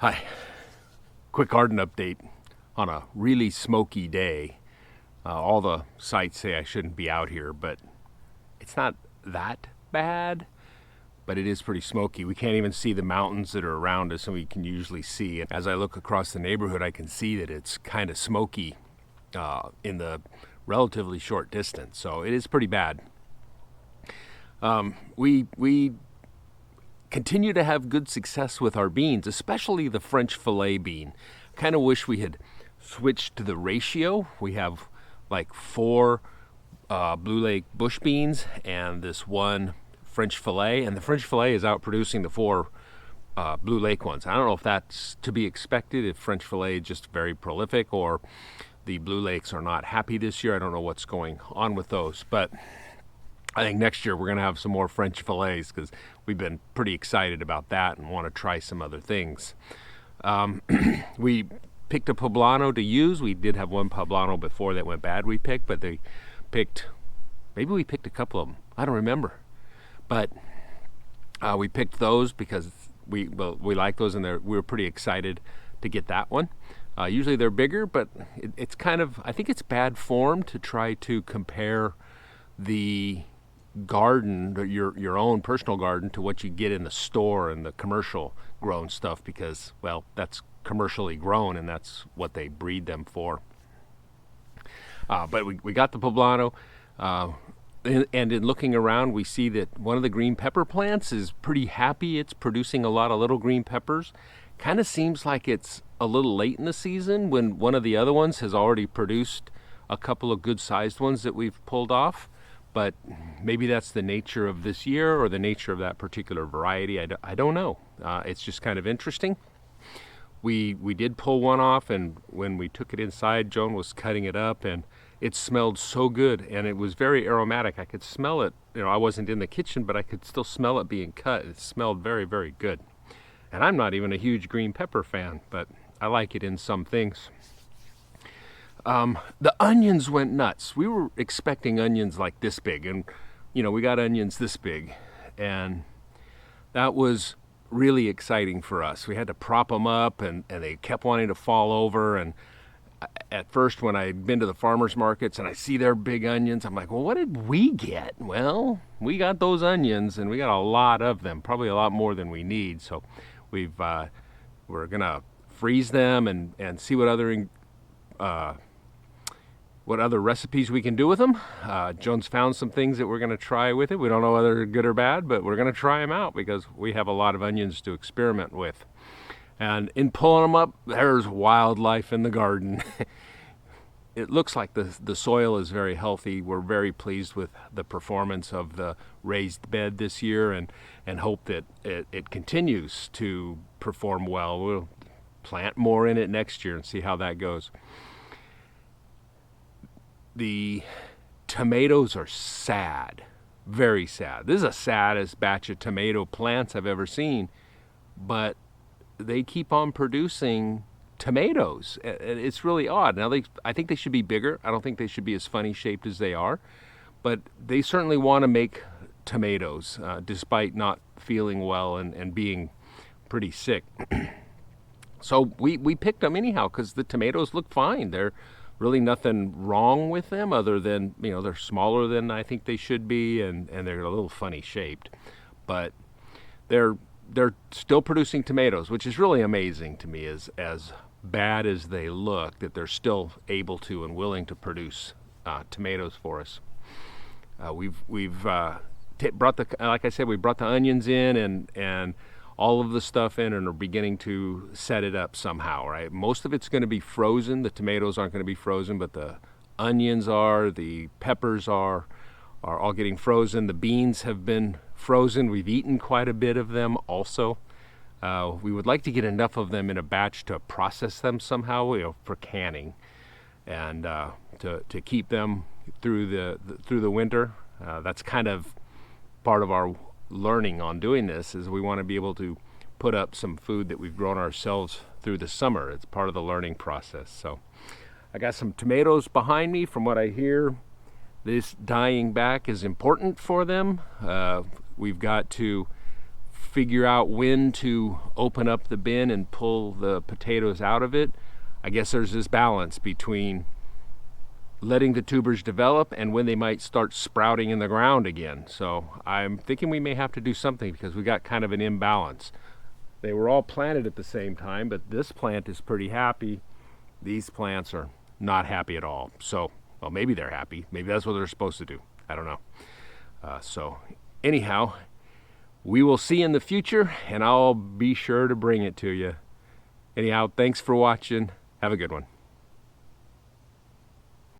Hi, quick garden update on a really smoky day. All the sites say I shouldn't be out here, but it's not that bad, but it is pretty smoky. We can't even see the mountains that are around us, and we can usually see. And as I look across the neighborhood, I can see that it's kind of smoky in the relatively short distance, so it is pretty bad. We continue to have good success with our beans, especially the French fillet bean. Kind of wish we had switched to the ratio. We have like 4 Blue Lake bush beans and this one French fillet, and the French fillet is out producing the 4 Blue Lake ones. I don't know if that's to be expected, if French fillet is just very prolific, or the Blue Lakes are not happy this year. I don't know what's going on with those, but I think next year we're going to have some more French fillets because we've been pretty excited about that and want to try some other things. We picked a poblano to use. We did have one poblano before that went bad we picked, but maybe we picked a couple of them. I don't remember. But we picked those because we like those, and we were pretty excited to get that one. Usually they're bigger, but it's kind of, I think it's bad form to try to compare the garden, your own personal garden, to what you get in the store and the commercial grown stuff, because, well, that's commercially grown and that's what they breed them for. But we got the poblano, and in looking around, we see that one of the green pepper plants is pretty happy. It's producing a lot of little green peppers. Kind of seems like it's a little late in the season when one of the other ones has already produced a couple of good sized ones that we've pulled off. But maybe that's the nature of this year or the nature of that particular variety. I don't know. It's just kind of interesting. We did pull one off, and when we took it inside, Joan was cutting it up, and it smelled so good, and it was very aromatic. I could smell it. I wasn't in the kitchen, but I could still smell it being cut. It smelled very, very good. And I'm not even a huge green pepper fan, but I like it in some things. The onions went nuts. We were expecting onions like this big, and we got onions this big, and that was really exciting for us. We had to prop them up, and they kept wanting to fall over. And at first, when I'd been to the farmers markets and I see their big onions, I'm like, well, what did we get? Well, we got those onions, and we got a lot of them, probably a lot more than we need. So we're gonna freeze them and see what other recipes we can do with them. Joan's found some things that we're going to try with it. We don't know whether they're good or bad, but we're going to try them out because we have a lot of onions to experiment with. And in pulling them up, there's wildlife in the garden. It looks like the soil is very healthy. We're very pleased with the performance of the raised bed this year, and hope that it continues to perform well. We'll plant more in it next year and see how that goes. The tomatoes are sad, very sad. This is the saddest batch of tomato plants I've ever seen, but they keep on producing tomatoes. It's really odd. Now, I think they should be bigger. I don't think they should be as funny shaped as they are, but they certainly want to make tomatoes, despite not feeling well and being pretty sick. So we picked them anyhow because the tomatoes look fine. They're really nothing wrong with them other than, they're smaller than I think they should be, and they're a little funny shaped. But they're still producing tomatoes, which is really amazing to me, as bad as they look, that they're still able to and willing to produce tomatoes for us. We've brought we brought the onions in and all of the stuff in, and are beginning to set it up somehow, right? Most of it's going to be frozen. The tomatoes aren't going to be frozen, but the onions are, the peppers are all getting frozen. The beans have been frozen. We've eaten quite a bit of them also. We would like to get enough of them in a batch to process them somehow, for canning, and to keep them through the winter. That's kind of part of our learning on doing this, is we want to be able to put up some food that we've grown ourselves through the summer. It's part of the learning process. So I got some tomatoes behind me. From what I hear, this dying back is important for them. We've got to figure out when to open up the bin and pull the potatoes out of it. I guess there's this balance between letting the tubers develop and when they might start sprouting in the ground again. So I'm thinking we may have to do something because we got kind of an imbalance. They were all planted at the same time, but this plant is pretty happy. These plants are not happy at all. So, well, maybe they're happy. Maybe that's what they're supposed to do. I don't know. So anyhow, we will see in the future, and I'll be sure to bring it to you. Anyhow, thanks for watching. Have a good one.